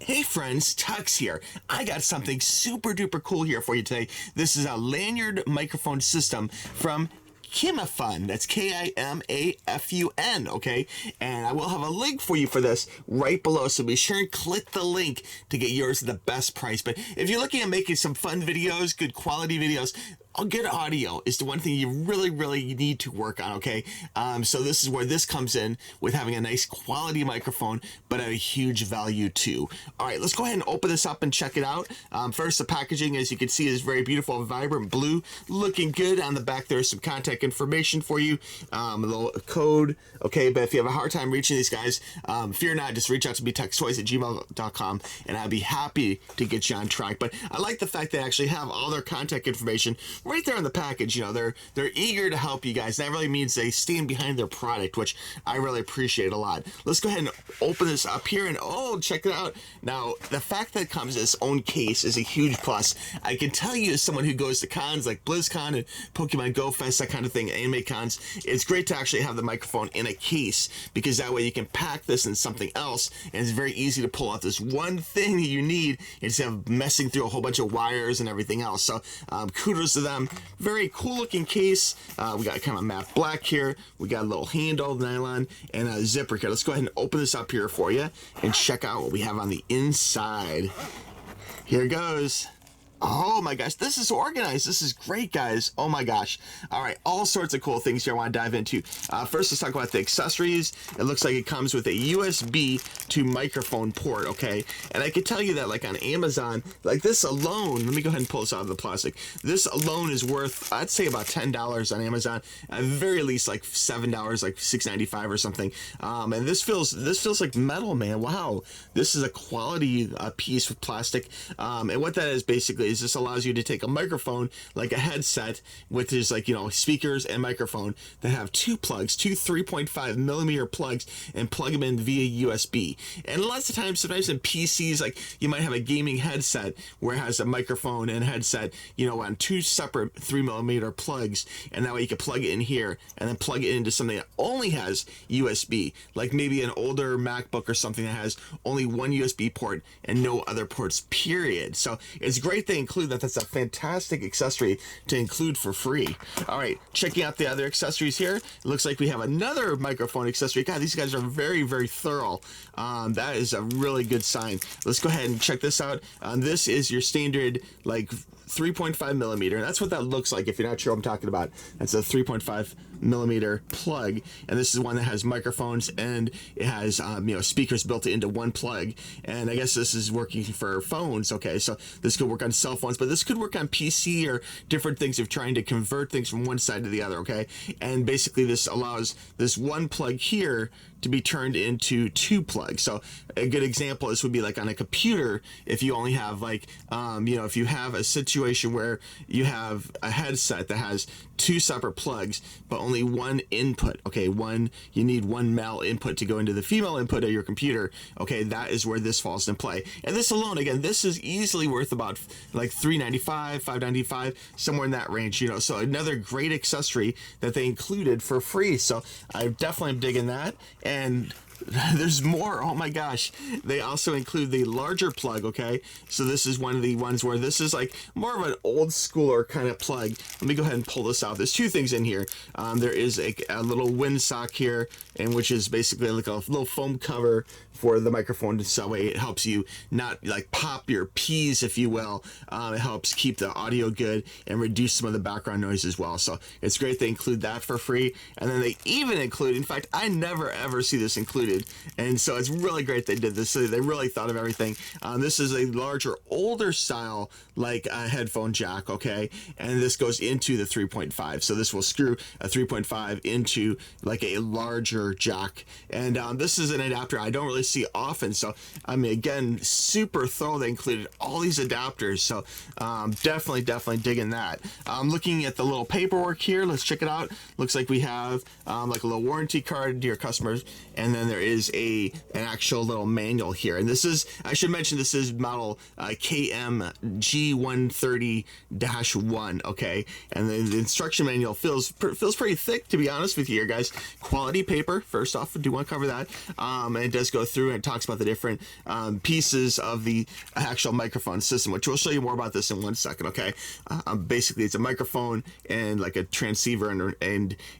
Hey friends, Tux here. I got something super duper cool here for you today. This is a lanyard microphone system from KIMAFUN. That's KIMAFUN, okay? And I will have a link for you for this right below, so be sure and click the link to get yours at the best price. But if you're looking at making some fun videos, good quality videos, good audio is the one thing you really need to work on, okay? So this is where this comes in with having a nice quality microphone, but at a huge value too. All right, let's go ahead and open this up and check it out. First, the packaging, as you can see, is very beautiful, vibrant blue, looking good. On the back, there's some contact information for you, a little code, okay? But if you have a hard time reaching these guys, fear not, just reach out to me, textoys@gmail.com, and I'd be happy to get you on track. But I like the fact they actually have all their contact information right there in the package. You know, they're eager to help you guys. That really means they stand behind their product, which I really appreciate a lot. Let's go ahead and open this up here, and oh, check it out. Now, the fact that it comes in its own case is a huge plus. I can tell you, as someone who goes to cons like BlizzCon and Pokemon Go Fest, that kind of thing, anime cons, it's great to actually have the microphone in a case, because that way you can pack this in something else, and it's very easy to pull out this one thing that you need instead of messing through a whole bunch of wires and everything else. So kudos to them. Very cool looking case. We got kind of matte black here. We got a little handle, nylon, and a zipper here. Let's go ahead and open this up here for you and check out what we have on the inside. Here it goes. Oh my gosh, this is organized. This is great, guys. Oh my gosh. All right, all sorts of cool things here I want to dive into. First, let's talk about the accessories. It looks like it comes with a USB to microphone port, okay? And I can tell you that, like on Amazon, like this alone, let me go ahead and pull this out of the plastic. This alone is worth, I'd say, about $10 on Amazon. At the very least, like $7, like $6.95 or something. And this feels like metal, man. Wow, this is a quality piece of plastic. And what that is basically is this allows you to take a microphone, like a headset, with his, like, you know, speakers and microphone, that have two plugs, two 3.5 millimeter plugs, and plug them in via USB. And lots of times, sometimes in PCs, like you might have a gaming headset where it has a microphone and headset, you know, on two separate 3 millimeter plugs, and that way you can plug it in here and then plug it into something that only has USB, like maybe an older MacBook or something that has only one USB port and no other ports, period. So it's great they include that. That's a fantastic accessory to include for free. All right, checking out the other accessories here. It looks like we have another microphone accessory. God, these guys are very thorough. That is a really good sign. Let's go ahead and check this out. This is your standard, like, 3.5 millimeter. That's what that looks like if you're not sure what I'm talking about. That's a 3.5 millimeter plug, and this is one that has microphones, and it has you know, speakers built into one plug. And I guess this is working for phones. Okay, so this could work on cell phones, but this could work on PC or different things if trying to convert things from one side to the other. Okay, and basically this allows this one plug here to be turned into two plugs. So a good example, this would be like on a computer, if you only have, like, you know, if you have a situation where you have a headset that has two separate plugs but only one input, okay, you need one male input to go into the female input of your computer, okay, that is where this falls in play. And this alone, again, this is easily worth about like $3.95, $5.95, somewhere in that range, you know. So another great accessory that they included for free. So I definitely am digging that. And there's more. Oh my gosh, they also include the larger plug. Okay, so this is one of the ones where this is like more of an old schooler kind of plug. Let me go ahead and pull this out. There's two things in here. There is a little windsock here, and which is basically like a little foam cover for the microphone, so it helps you not like pop your P's, if you will. It helps keep the audio good and reduce some of the background noise as well. So it's great they include that for free. And then they even include, in fact, I never ever see this included, and so it's really great they did this. So they really thought of everything. This is a larger, older style, like a headphone jack, okay, and this goes into the 3.5. So this will screw a 3.5 into like a larger jack, and this is an adapter I don't really see often. So I mean, again, super thorough. They included all these adapters, so definitely digging that. Looking at the little paperwork here, let's check it out. Looks like we have like a little warranty card to your customers, and then there there is an actual little manual here. And this is, I should mention, this is model KM-G130-1, okay? And the instruction manual feels pretty thick, to be honest with you here, guys. Quality paper, first off, I do want to cover that. And it does go through and it talks about the different pieces of the actual microphone system, which we'll show you more about this in 1 second, okay? Basically, it's a microphone and like a transceiver and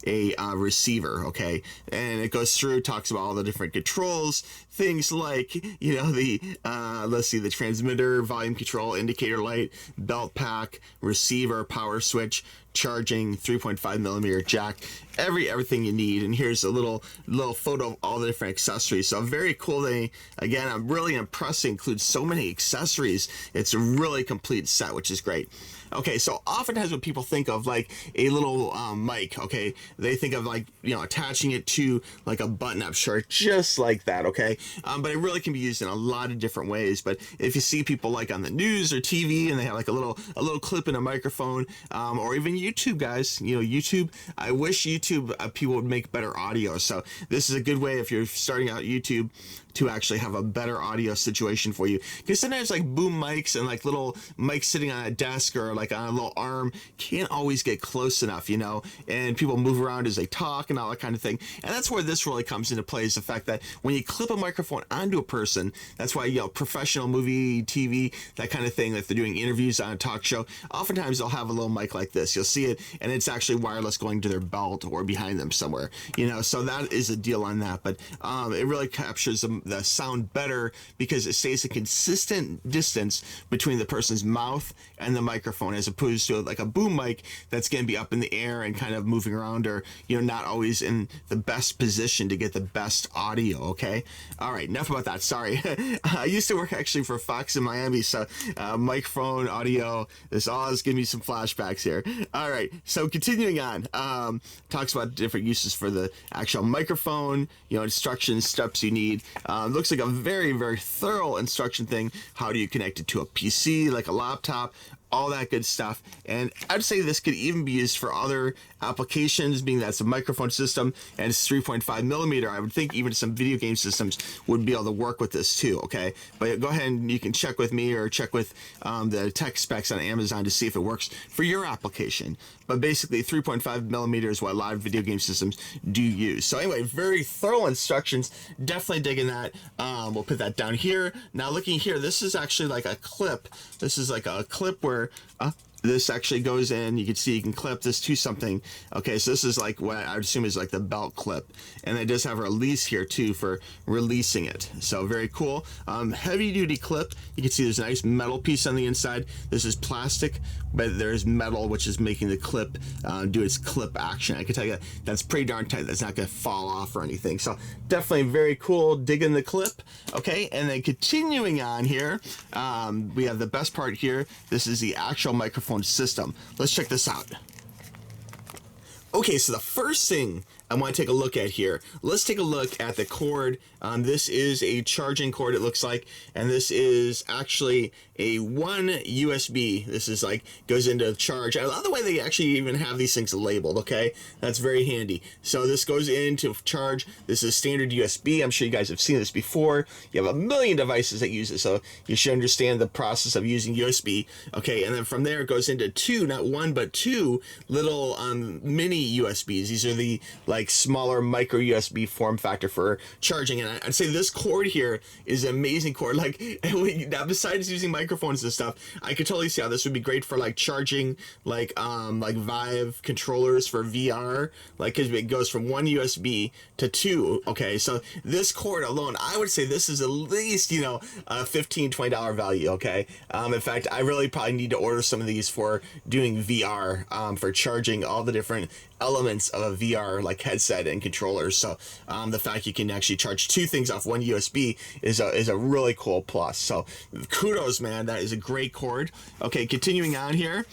a receiver, okay? And it goes through, talks about all the different controls, things like, you know, the let's see, the transmitter, volume control, indicator light, belt pack, receiver, power switch, charging, 3.5 millimeter jack, everything you need. And here's a little photo of all the different accessories. So very cool. Again, I'm really impressed. It includes so many accessories. It's a really complete set, which is great. Okay, so oftentimes when people think of like a little mic, okay, they think of like, you know, attaching it to like a button-up shirt, just like that, okay? But it really can be used in a lot of different ways. But if you see people like on the news or TV and they have like a little clip in a microphone, or even YouTube, guys, you know, YouTube, I wish YouTube people would make better audio. So this is a good way if you're starting out YouTube to actually have a better audio situation for you, because sometimes like boom mics and like little mics sitting on a desk or like on a little arm can't always get close enough, you know, and people move around as they talk and all that kind of thing. And that's where this really comes into play, is the fact that when you clip a microphone onto a person, that's why, you know, professional movie, TV, that kind of thing, if they're doing interviews on a talk show, oftentimes they'll have a little mic like this. You'll see it, and it's actually wireless going to their belt or behind them somewhere, you know, so that is a deal on that. But it really captures the sound better because it stays a consistent distance between the person's mouth and the microphone, as opposed to like a boom mic that's going to be up in the air and kind of moving around, or, you know, not always in the best position to get the best audio. Okay, all right, enough about that. Sorry. I used to work actually for Fox in Miami, so microphone, audio, this all is giving me some flashbacks here. All right, so continuing on, talks about different uses for the actual microphone, you know, instructions, steps you need. Looks like a very, very thorough instruction thing. How do you connect it to a PC, like a laptop, all that good stuff. And I'd say this could even be used for other applications, being that's a microphone system and it's 3.5 millimeter. I would think even some video game systems would be able to work with this too, okay? But go ahead and you can check with me or check with the tech specs on Amazon to see if it works for your application. But basically 3.5 millimeter is what a lot of video game systems do use. So anyway, very thorough instructions, definitely digging that. We'll put that down here. Now looking here, this is actually like a clip. This is like a clip where this actually goes in. You can see you can clip this to something. Okay, so this is like what I would assume is like the belt clip, and it does have a release here too for releasing it. So very cool. Heavy duty clip. You can see there's a nice metal piece on the inside. This is plastic, but there's metal, which is making the clip do its clip action. I can tell you that's pretty darn tight. That's not going to fall off or anything. So definitely very cool. Digging the clip. Okay, and then continuing on here, we have the best part here. This is the actual microphone system. Let's check this out. Okay, so the first thing I want to take a look at here, let's take a look at the cord. This is a charging cord, it looks like, and this is actually a one USB. This is like goes into charge. I love the way they actually even have these things labeled. Okay, that's very handy. So this goes into charge. This is standard USB. I'm sure you guys have seen this before. You have a million devices that use it, so you should understand the process of using USB. Okay, and then from there it goes into two, not one but two little mini USBs. These are the like smaller micro USB form factor for charging. And I'd say this cord here is an amazing cord. Like, now besides using microphones and stuff, I could totally see how this would be great for like charging like Vive controllers for VR, like, because it goes from one USB to two. Okay, so this cord alone, I would say this is at least, you know, a $15-20 value. Okay, in fact, I really probably need to order some of these for doing VR, for charging all the different elements of a VR like headset and controllers. So the fact you can actually charge two things off one USB is a really cool plus. So kudos, man, that is a great cord. Okay, continuing on here,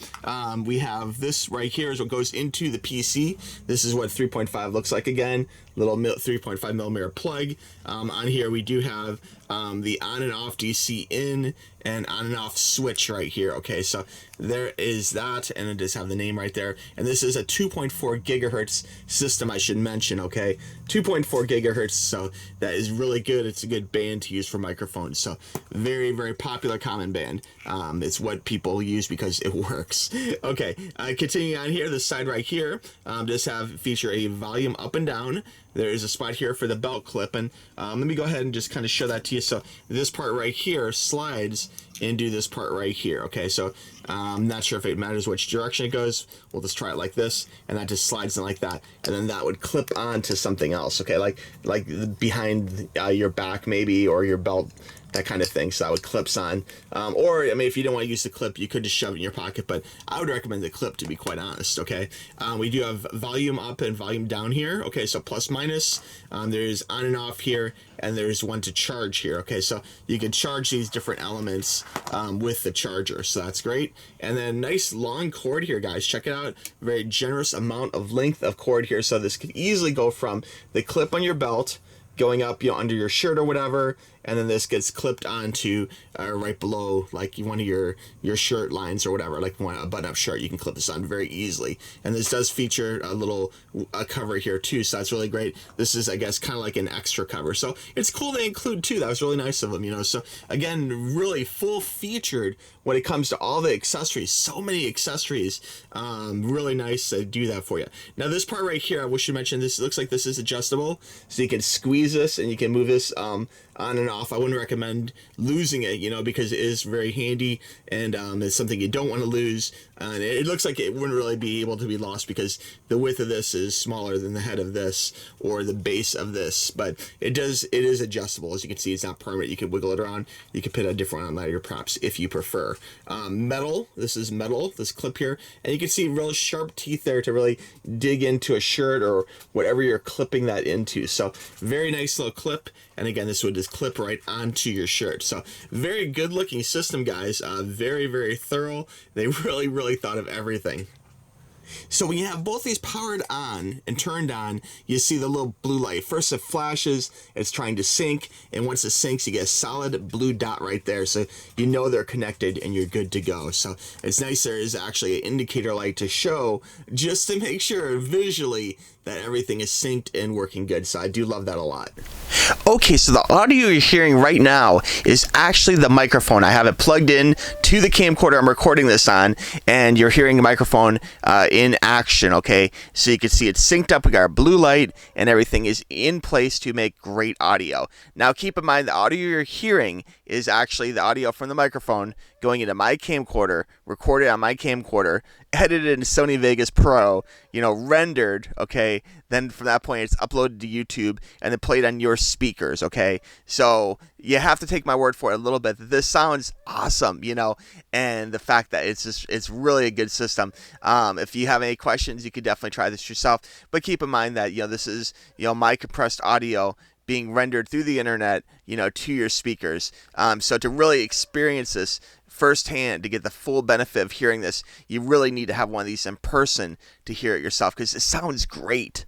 we have this right here is what goes into the PC. This is what 3.5 looks like again. little 3.5 millimeter plug. On here we do have the on and off DC in and on and off switch right here. Okay, so there is that, and it does have the name right there. And this is a 2.4 gigahertz system, I should mention. Okay, 2.4 gigahertz, so that is really good. It's a good band to use for microphones. So very, very popular common band. It's what people use because it works. Okay, continuing on here, this side right here does feature a volume up and down. There is a spot here for the belt clip, and let me go ahead and just kind of show that to you. So this part right here slides into this part right here. Okay, so I'm not sure if it matters which direction it goes. We'll just try it like this, and that just slides in like that, and then that would clip onto something else. Okay, like behind your back maybe, or your belt, that kind of thing. So that would clips on, or I mean, if you don't want to use the clip, you could just shove it in your pocket, but I would recommend the clip, to be quite honest. Okay, we do have volume up and volume down here. Okay, so plus minus. There's on and off here, and there's one to charge here. Okay, so you can charge these different elements with the charger, so that's great. And then nice long cord here, guys. Check it out. Very generous amount of length of cord here, so this could easily go from the clip on your belt going up, you know, under your shirt or whatever, and then this gets clipped onto right below, like one of your shirt lines or whatever, like a button-up shirt. You can clip this on very easily, and this does feature a little cover here too, so that's really great. This is, I guess, kind of like an extra cover, so it's cool they include too. That was really nice of them, you know. So again, really full featured when it comes to all the accessories. So many accessories. Really nice to do that for you. Now this part right here, I wish you mentioned this. It looks like this is adjustable, so you can squeeze this and you can move this on and off. I wouldn't recommend losing it, you know, because it is very handy, and it's something you don't want to lose. And it looks like it wouldn't really be able to be lost because the width of this is smaller than the head of this or the base of this, but it is adjustable. As you can see, it's not permanent. You can wiggle it around. You can put a different one on that, your props, if you prefer. Metal. This is metal, this clip here, and you can see real sharp teeth there to really dig into a shirt or whatever you're clipping that into. So very nice little clip, and again, this would just clip right onto your shirt. So very good looking system, guys. Very, very thorough. They really thought of everything. So when you have both these powered on and turned on, you see the little blue light. First it flashes, it's trying to sync, and once it syncs, you get a solid blue dot right there, so you know they're connected and you're good to go. So it's nice there is actually an indicator light to show, just to make sure visually that everything is synced and working good. So I do love that a lot. Okay, so the audio you're hearing right now is actually the microphone. I have it plugged in to the camcorder I'm recording this on, and you're hearing the microphone in action. Okay, so you can see it's synced up. We got our blue light, and everything is in place to make great audio. Now keep in mind, the audio you're hearing is actually the audio from the microphone going into my camcorder, recorded on my camcorder, edited in Sony Vegas Pro, you know, rendered, okay, then from that point it's uploaded to YouTube and then played on your speakers, okay? So you have to take my word for it a little bit that this sounds awesome, you know, and the fact that it's really a good system. If you have any questions, you could definitely try this yourself, but keep in mind that, you know, this is, you know, my compressed audio being rendered through the internet, you know, to your speakers. So to really experience this firsthand, to get the full benefit of hearing this, you really need to have one of these in person to hear it yourself, because it sounds great.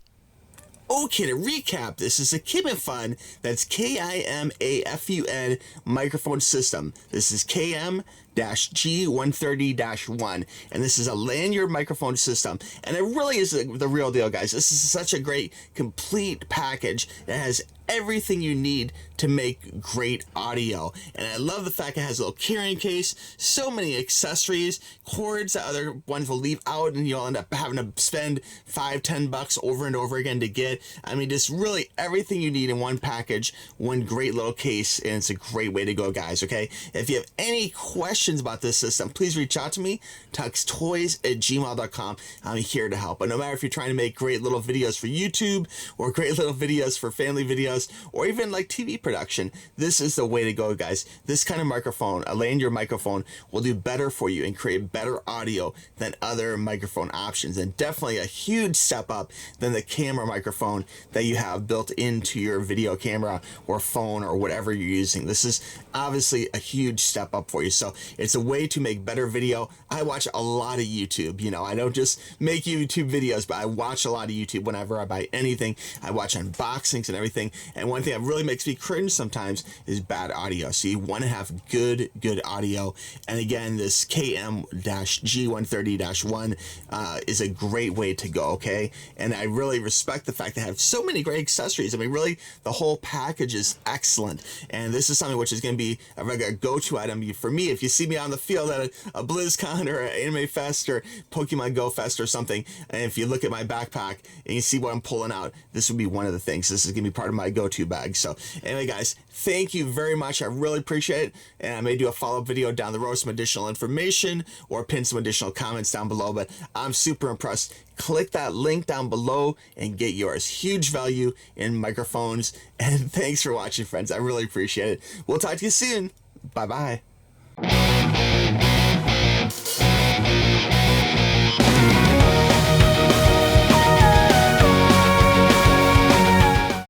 Okay, to recap, this is a KIMAFUN, that's KIMAFUN microphone system. This is KM-G130-1, and this is a lanyard microphone system, and it really is the real deal, guys. This is such a great, complete package that has everything you need to make great audio. And I love the fact it has a little carrying case, so many accessories, cords that other ones will leave out, and you'll end up having to spend $5-10 over and over again to get. I mean, just really everything you need in one package, one great little case, and it's a great way to go, guys. Okay, if you have any questions about this system, please reach out to me, tuxtoys@gmail.com. I'm here to help. But no matter if you're trying to make great little videos for YouTube or great little videos for family videos, or even like TV production, this is the way to go, guys. This kind of microphone, a lanyard microphone, will do better for you and create better audio than other microphone options, and definitely a huge step up than the camera microphone that you have built into your video camera or phone or whatever you're using. This is obviously a huge step up for you. So It's a way to make better video. I watch a lot of YouTube. You know, I don't just make YouTube videos, but I watch a lot of YouTube whenever I buy anything. I watch unboxings and everything. And one thing that really makes me cringe sometimes is bad audio. So you want to have good audio. And again, this KM-G130-1 is a great way to go, okay? And I really respect the fact they have so many great accessories. I mean, really, the whole package is excellent. And this is something which is going to be a regular go-to item for me. If you see me on the field at a BlizzCon or an Anime Fest or Pokemon Go Fest or something, and if you look at my backpack and you see what I'm pulling out, this would be one of the things. This is going to be part of my go-to bag. So anyway, guys, thank you very much. I really appreciate it. And I may do a follow-up video down the road, some additional information, or pin some additional comments down below. But I'm super impressed. Click that link down below and get yours. Huge value in microphones. And thanks for watching, friends. I really appreciate it. We'll talk to you soon. Bye-bye.